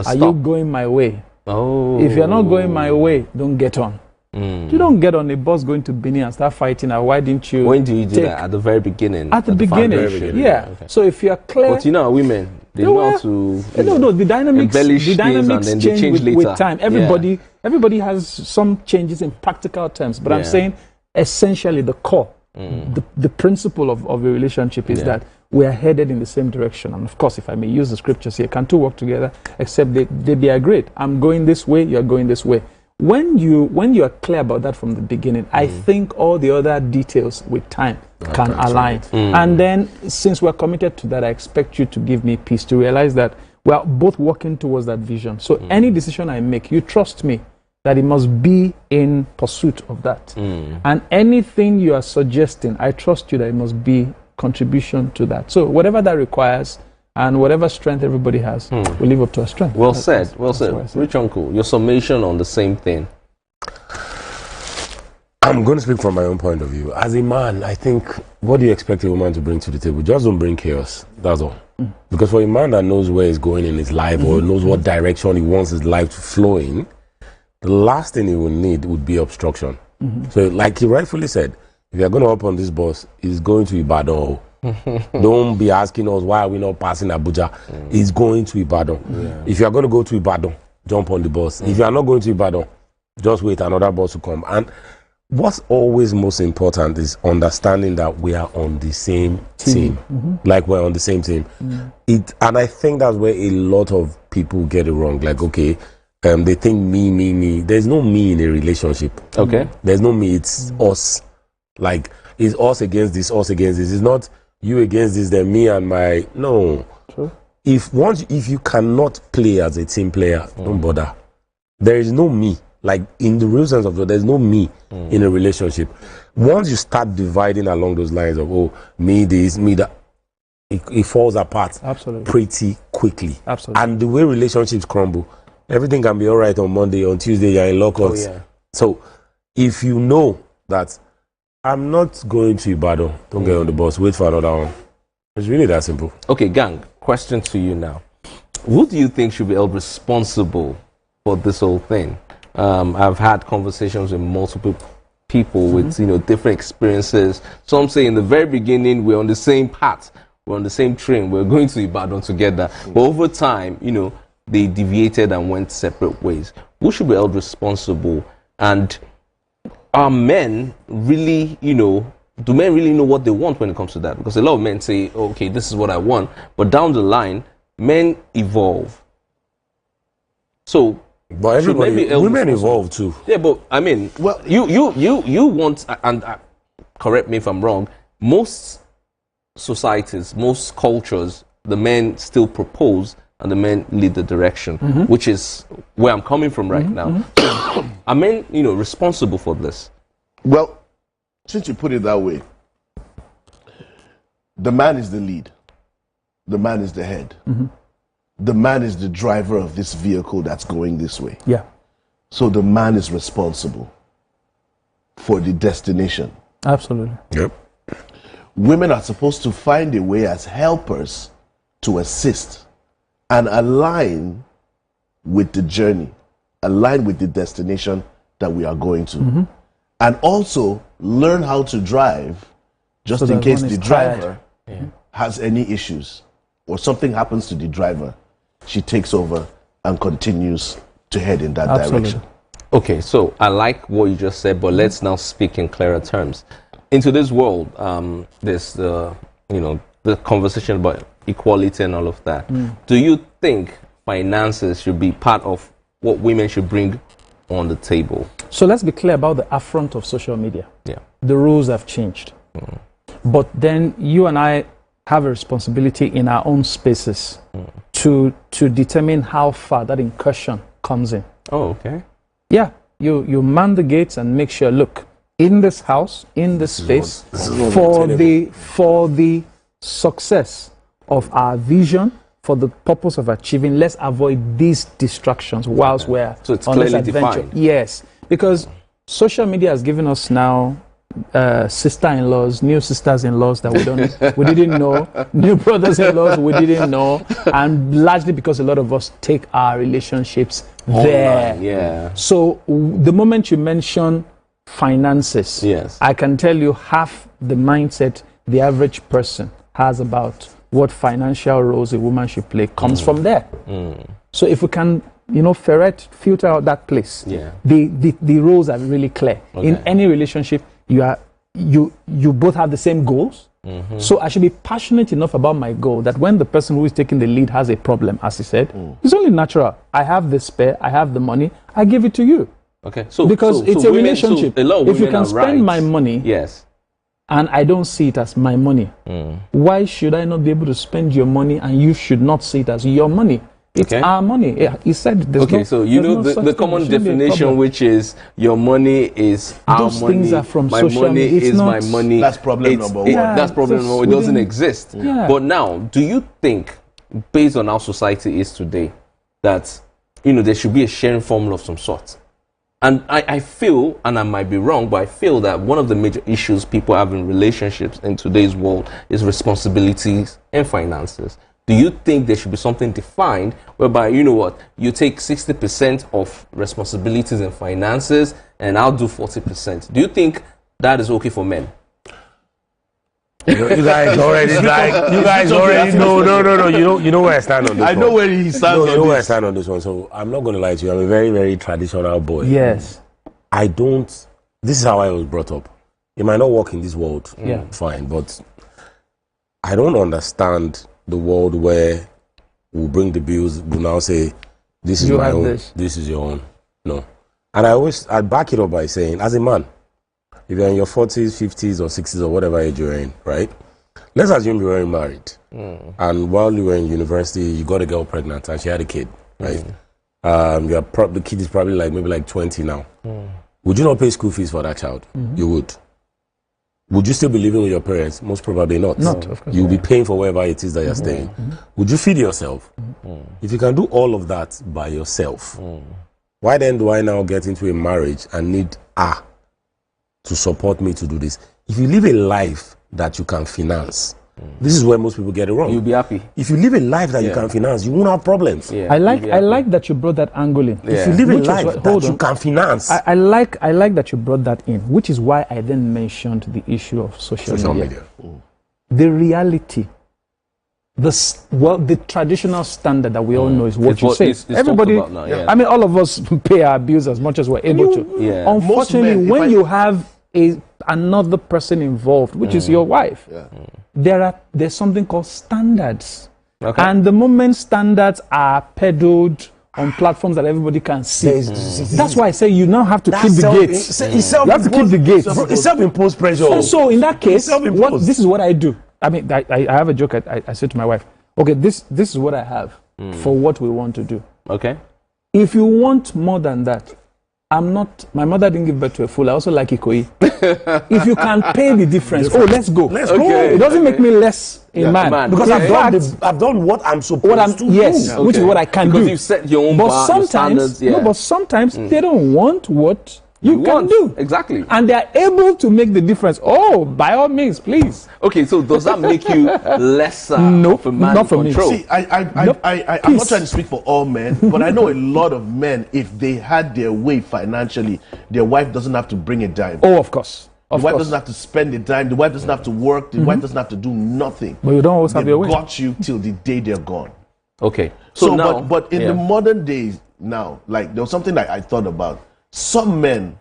Are you going my way? If you're not going my way, don't get on. You don't get on a bus going to Benin and start fighting. Why didn't you? When do you do that? At the very beginning? At the beginning, yeah. Okay. So if you're clear, but women, they know how to. The dynamics and then change later. With time. Everybody has some changes in practical terms, but I'm saying essentially the core, the principle of a relationship is that we are headed in the same direction. And of course, if I may use the scriptures here, can two work together except they be agreed? I'm going this way, you're going this way. When you are clear about that from the beginning, I think all the other details with time can align. And then, since we're committed to that, I expect you to give me peace to realize that we're both working towards that vision. So any decision I make, you trust me that it must be in pursuit of that. And anything you are suggesting, I trust you that it must be contribution to that. So whatever that requires, and whatever strength everybody has, we live up to our strength. Well said. Rich Uncle, your summation on the same thing. I'm going to speak from my own point of view. As a man, I think, what do you expect a woman to bring to the table? Just don't bring chaos. That's all. Because for a man that knows where he's going in his life or knows what direction he wants his life to flow in, the last thing he will need would be obstruction. So, like he rightfully said, if you're going to hop on this bus, he's going to Ibadan. Don't be asking us why are we not passing Abuja. He's going to Ibadan. If you are going to go to Ibadan, jump on the bus. If you are not going to Ibadan, just wait another bus to come. And what's always most important is understanding that we are on the same team. Like we're on the same team. And I think that's where a lot of people get it wrong. Like, okay, they think me. There's no me in a relationship. Okay. There's no me, it's us. Like, it's us against this, us against this. It's not you against this, then me and my... No. True. If you cannot play as a team player, don't bother. There is no me. Like, in the real sense of it, there's no me in a relationship. Once you start dividing along those lines of, oh, me this, me that, it falls apart pretty quickly. Absolutely. And the way relationships crumble, everything can be all right on Monday, on Tuesday, you're in lockouts. Oh, yeah. So, if you know that I'm not going to Ibadan, don't get on the bus, wait for another one. It's really that simple. Okay, gang, question to you now. Who do you think should be held responsible for this whole thing? I've had conversations with multiple people with different experiences. Some say in the very beginning we're on the same path, we're on the same train, we're going to Ibadan together. But over time, they deviated and went separate ways. Who should be held responsible? And are men really, do men really know what they want when it comes to that? Because a lot of men say, okay, this is what I want, but down the line, men evolve. So, but everybody, women evolve too. Yeah, but I mean, well, you want, and correct me if I'm wrong, most societies, most cultures, the men still propose and the men lead the direction, which is where I'm coming from right now. So, are men, responsible for this? Well, since you put it that way, the man is the lead. The man is the head. The man is the driver of this vehicle that's going this way. Yeah. So the man is responsible for the destination. Absolutely. Yep. Women are supposed to find a way as helpers to assist and align with the journey, align with the destination that we are going to. And also learn how to drive just So in that case one the is driver tired. has any issues or something happens to the driver. She takes over and continues to head in that direction. Okay, so I like what you just said, but let's now speak in clearer terms. In today's world, there's the conversation about equality and all of that. Do you think finances should be part of what women should bring on the table? So let's be clear about the affront of social media. Yeah. The rules have changed. But then you and I have a responsibility in our own spaces to determine how far that incursion comes in. Oh, okay. Yeah, you man the gates and make sure, look, in this house, in this space, for the success of our vision, for the purpose of achieving, let's avoid these distractions whilst we're So it's on this clearly adventure. defined. Yes, because social media has given us now sister-in-laws, new sisters-in-laws that we didn't know, new brothers-in-laws we didn't know, and largely because a lot of us take our relationships there. Online, yeah. So the moment you mention finances, yes, I can tell you half the mindset the average person has about what financial roles a woman should play comes from there. So if we can, filter out that place, the roles are really clear. In any relationship, you both have the same goals. So I should be passionate enough about my goal that when the person who is taking the lead has a problem, as he said, it's only natural. I have the spare, I have the money, I give it to you. Okay. Because it's a women, relationship. a lot of if you women can are spend right. my money, yes, and I don't see it as my money, why should I not be able to spend your money and you should not see it as your money? It's our money. Yeah, he said there's okay, so the common definition, which is your money is our Those money. things are from my social money media. It's is my not- money. That's problem number one. That's problem number one. It doesn't exist. Yeah. But now, do you think, based on how society is today, that there should be a sharing formula of some sort? And I feel, and I might be wrong, but I feel that one of the major issues people have in relationships in today's world is responsibilities and finances. Do you think there should be something defined whereby, you take 60% of responsibilities and finances and I'll do 40%? Do you think that is okay for men? You guys already know. You know where I stand on this one. I know where he stands You know on where I this. stand on this one. So I'm not going to lie to you. I'm a very, very traditional boy. Yes. I don't this is how I was brought up. It might not work in this world, fine, but I don't understand the world where we'll bring the bills, we'll now say, this is my own, this is your own. No. And I back it up by saying, as a man, if you're in your 40s, 50s, or 60s, or whatever age you're in, right? Let's assume you weren't married. And while you were in university, you got a girl pregnant and she had a kid, right? The kid is probably maybe like 20 now. Would you not pay school fees for that child? You would. Would you still be living with your parents? Most probably not. Not, of course. You'll be paying for wherever it is that you're staying. Would you feed yourself? If you can do all of that by yourself, why then do I now get into a marriage and need to support me to do this? If you live a life that you can finance, this is where most people get it wrong. You'll be happy. If you live a life that you can finance, you won't have problems. I like that you brought that angle in. If you live a life that you can finance. I like that you brought that in, which is why I then mentioned the issue of social media. The reality, the traditional standard that we all know is what you say. Everybody, I mean, all of us pay our bills as much as we're able to. Unfortunately, when you have another person involved, which is your wife, there's something called standards. And the moment standards are peddled on platforms that everybody can see, that's why I say you now have to keep the gates. You have to keep the gates. It's self-imposed pressure. So in that case, this is what I do. I mean, I have a joke. I said to my wife, okay, this is what I have for what we want to do. Okay. If you want more than that, my mother didn't give birth to a fool. I also like Ikoyi. If you can pay the difference, let's go. Let's go. It doesn't make me less a man. Because I've done what I'm supposed to do. Yes, which is what I can do. Because you've set your own bar, sometimes, but sometimes they don't want what you can do. Exactly. And they are able to make the difference. By all means, please. Okay, so does that make you lesser of a man not for control? me. See, I'm not trying to speak for all men, but I know a lot of men, if they had their way financially, their wife doesn't have to bring a dime. Oh, of course. The wife doesn't have to spend a dime. The wife doesn't have to work. The wife doesn't have to do nothing. But you don't always have your way. They got you till the day they're gone. Okay. So now, but in the modern days now, like there was something that I thought about. Some men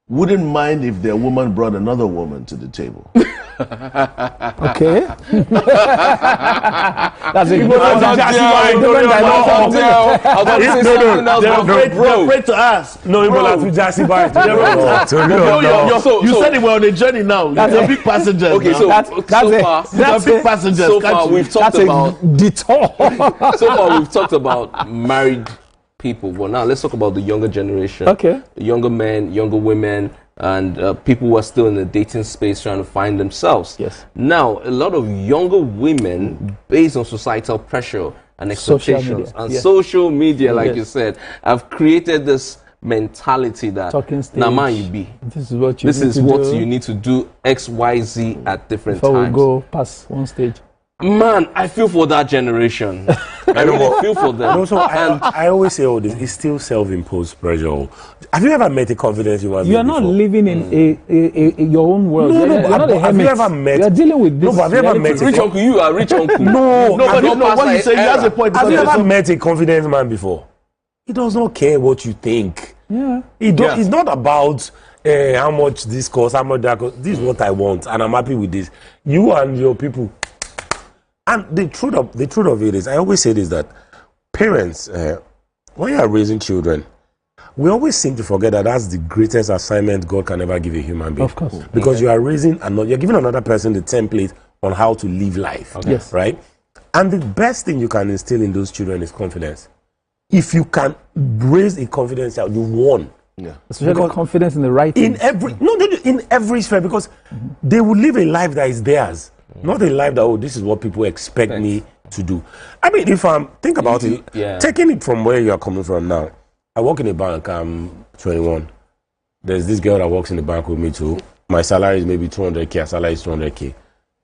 wouldn't mind if their woman brought another woman to the table. Okay. That's They're afraid to ask. No, you said they were on a journey now. You're big passengers. Okay, so far we've talked about detour. So far we've talked about married people. Well, now let's talk about the younger generation. Okay. Younger men, younger women, and people who are still in the dating space trying to find themselves. Yes. Now, a lot of younger women, based on societal pressure and expectations and social media, like you said, have created this mentality that now man you be. This is what you need to do X, Y, Z at different times. Before we go past one stage. Man, I feel for that generation. I really feel for them. Also, I always say all this, it's still self-imposed pressure. Have you ever met a confident human being? You are not living in your own world. No, you're not a hermit. Have you ever met? You are dealing with this. No, but have you ever met rich uncle? You are rich uncle. No, what you say, he has a point. Have you ever met a confident man before? He does not care what you think. Yeah. It's not about how much this costs, how much that costs. This is what I want, and I'm happy with this. You and your people. And the truth of it is, I always say this, that parents, when you are raising children, we always seem to forget that that's the greatest assignment God can ever give a human being. Of course. Because you are you're giving another person the template on how to live life. Okay. Yes. Right? And the best thing you can instill in those children is confidence. If you can raise a confidence child, you won. Yeah. Especially confidence in the right things. In every sphere, because they will live a life that is theirs. Not a life that, this is what people expect me to do. I mean, if think about it, taking it from where you are coming from now. I work in a bank, I'm 21. There's this girl that works in the bank with me too. My salary is maybe 200K, her salary is 200K.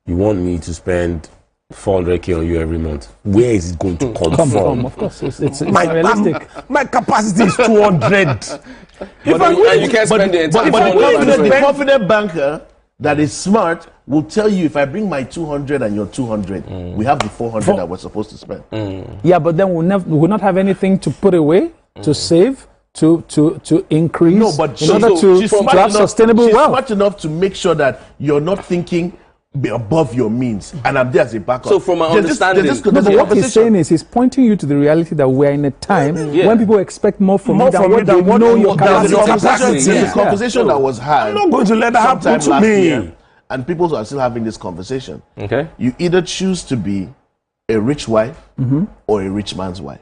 You want me to spend 400K on you every month. Where is it going to come from? Of course, it's realistic. My capacity is 200. You can't spend it. But the confident banker that is smart will tell you, if I bring my 200 and your 200, we have the 400 that we're supposed to spend. Yeah, but then we'll not have anything to put away, to save, to increase No, but in order to have sustainable she's wealth. smart enough to make sure that you're not thinking above your means, and I'm there as a backup. So from my understanding, No, but what he's saying is he's pointing you to the reality that we're in a time when people expect more from you than what they know your capacity. There's a conversation that was had. I'm not going to let that happen to me. And people are still having this conversation. Okay. You either choose to be a rich wife or a rich man's wife.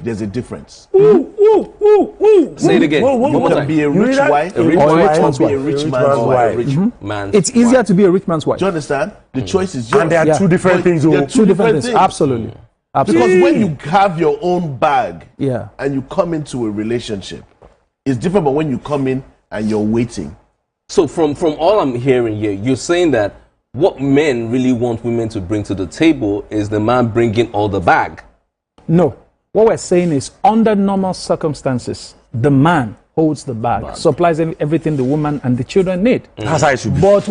There's a difference. Say it again. You can be a rich wife, or be a rich man's wife. It's easier to be a rich man's wife. Do you understand? The choice is yours. And there are two different things. There are two different things. Absolutely. Because when you have your own bag Yeah. and you come into a relationship, it's different from when you come in and you're waiting. So from all I'm hearing here, you're saying that what men really want women to bring to the table is the man bringing all the bag. No. What we're saying is, under normal circumstances, the man holds the bag, supplies everything the woman and the children need. That's how it should be. But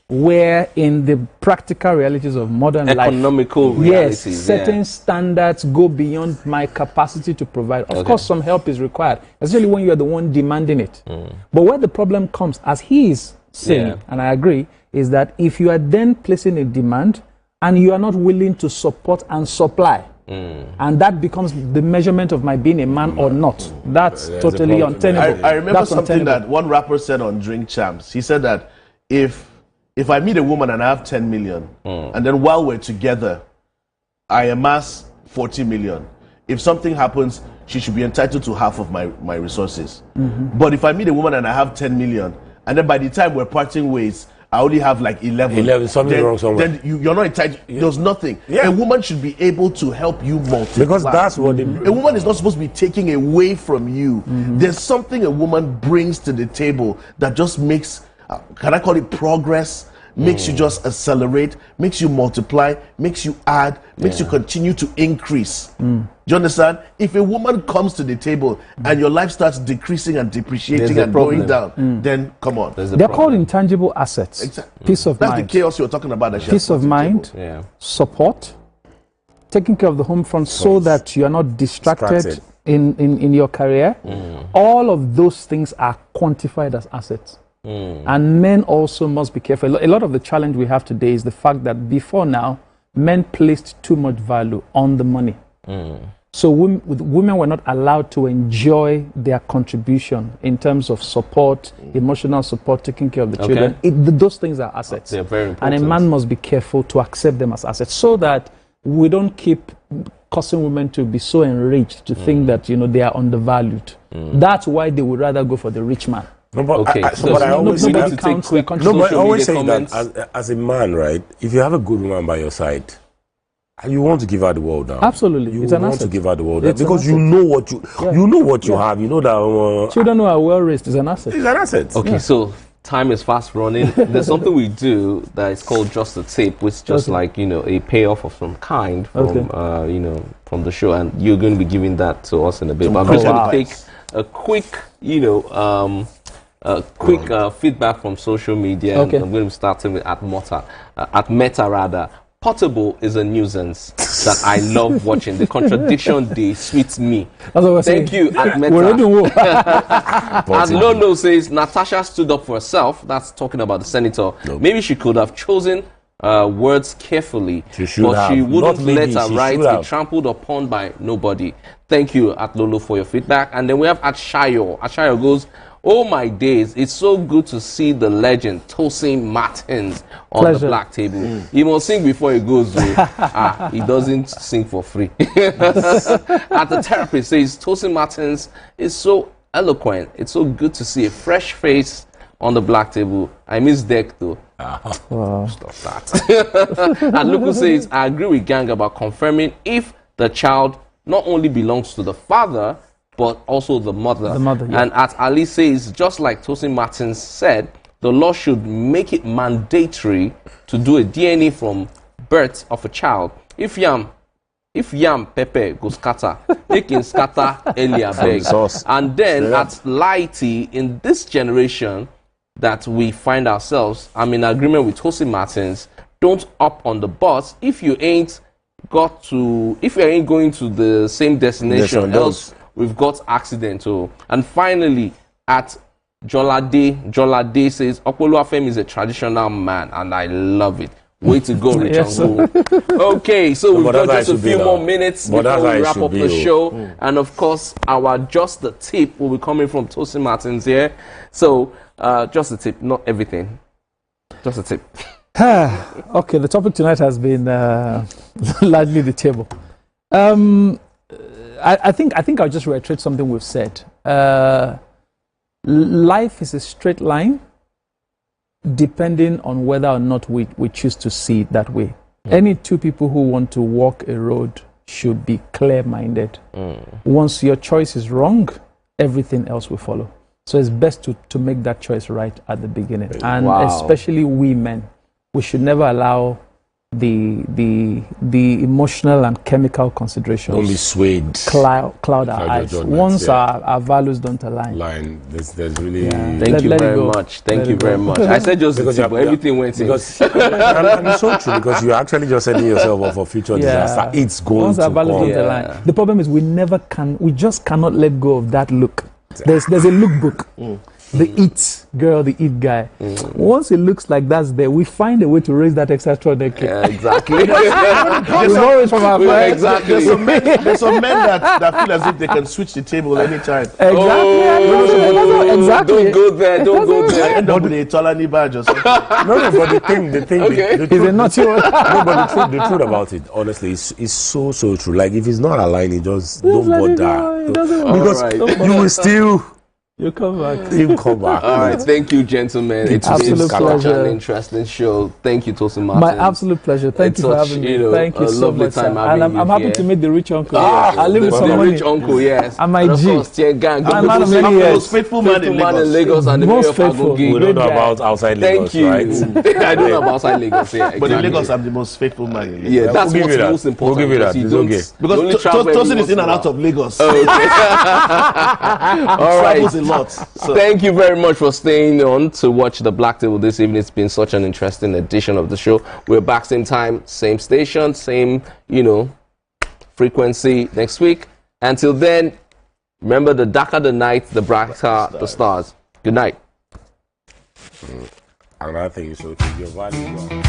where in the practical realities of modern life, economical realities, certain standards go beyond my capacity to provide. Of course, some help is required, especially when you are the one demanding it. But where the problem comes, as he is saying, and I agree, is that if you are then placing a demand and you are not willing to support and supply, and that becomes the measurement of my being a man or not. That's totally untenable. I remember That's something untenable. that one rapper said on Drink Champs. He said that if I meet a woman and I have 10 million, and then while we're together, I amass 40 million, if something happens, she should be entitled to half of my resources. But if I meet a woman and I have 10 million, and then by the time we're parting ways, I only have like 11. Something wrong somewhere. Then you're not entitled. There's nothing. A woman should be able to help you multiply. Because that's what they A woman is not supposed to be taking away from you. There's something a woman brings to the table that just makes, can I call it progress? Makes you just accelerate, makes you multiply, makes you add, makes you continue to increase. Do you understand? If a woman comes to the table and your life starts decreasing and depreciating and going down, then come on. They're called intangible assets. Exactly. Peace of That's mind. the chaos you're talking about. Peace of mind, support, taking care of the home front so that you are not distracted in your career. All of those things are quantified as assets. And men also must be careful. A lot of the challenge we have today is the fact that before now, men placed too much value on the money. So women were not allowed to enjoy their contribution in terms of support, emotional support, taking care of the children. Those things are assets. They're very important. And a man must be careful to accept them as assets so that we don't keep causing women to be so enraged to think that they are undervalued. That's why they would rather go for the rich man. No, but I always say that as a man, right? If you have a good woman by your side, you want to give her the world now. Absolutely, you it's an want asset. to give her the world It's because an you know what you have. You know that children who are well raised is an asset. It's an asset. Okay, so time is fast running. There's something we do that is called just a tip, which is just like a payoff of some kind from from the show, and you're going to be giving that to us in a bit. But I'm just going to take a quick feedback from social media. Okay. And I'm going to be starting with at Meta rather. Portable is a nuisance that I love watching. The contradiction they sweet me. Thank you, at Meta. And Lolo says Natasha stood up for herself. That's talking about the senator. Maybe she could have chosen words carefully, but she wouldn't let her rights be trampled upon by nobody. Thank you, at Lolo, for your feedback. And then we have at Shayo. At Shayo goes, oh my days, it's so good to see the legend Tosin Martins on the black table. He must sing before he goes. He doesn't sing for free. At the therapist says Tosin Martins is so eloquent. It's so good to see a fresh face on the black table. I miss Deck though. Stop that. And Luku says, I agree with Gang about confirming if the child not only belongs to the father, but also the mother. And at Ali says, just like Tosin Martins said, the law should make it mandatory to do a DNA from birth of a child. If yam pepper go scatter, make him scatter earlier beg. And then at Lighty, in this generation that we find ourselves, I'm in agreement with Tosin Martins. Don't up on the bus if you ain't going to the same destination. Else we've got accidental. And finally, at Jolade says, Opoluwafemi is a traditional man, and I love it. Way to go, Rich Uncle. Okay, so we've got just a few more minutes before we wrap up the show. And of course, our Just the Tip will be coming from Tosin Martins here. So, just the tip, not everything. Just a tip. Okay, the topic tonight has been largely the table. I think I'll just reiterate something we've said. Life is a straight line, depending on whether or not we choose to see it that way. Any two people who want to walk a road should be clear-minded. Once your choice is wrong, everything else will follow. So it's best to make that choice right at the beginning. And especially we men, we should never allow the emotional and chemical considerations don't be swayed, cloud our eyes. Once our values don't align. There's really thank you very much. Thank you very much. I said just because everything went in. And it's so true, because you're actually just setting yourself up for future disaster. It's going Once to our values come. don't align. The problem is we just cannot let go of that look. There's a lookbook. The it girl, the it guy. Once it looks like that's there, we find a way to raise that extra decade. Yeah, exactly. There's some men that feel as if they can switch the table anytime. Exactly. Don't go there. Don't go there. I end up with a Tolani badge or something. No, but the thing, Is it not you? no, but the truth about it, honestly, is so true. Like, if it's not aligning, just don't bother. Because you will still. You come back. You come back. All right, thank you, gentlemen. It's been such an interesting show. Thank you, Tosin Martins. My absolute pleasure. Thank you for having me. Thank you so much. And I'm happy to meet the rich uncle. I live with some money. The rich uncle, yes. And my G. I'm man of many the most faithful man in Lagos. And the most faithful. We don't know about outside Lagos, Thank you. right? I don't know about outside Lagos, yeah. But in Lagos, I'm the most faithful man in Lagos. Yeah, that's what's most important. We'll give you that. It's okay. Because Tosin is in and out of Lagos. Okay. All right. Travels a lot. Thank you very much for staying on to watch the Black Table this evening. It's been such an interesting edition of the show. We're back same time, same station, same, frequency next week. Until then, remember, the darker the night, the brighter the stars. Good night. Another thing is, your value.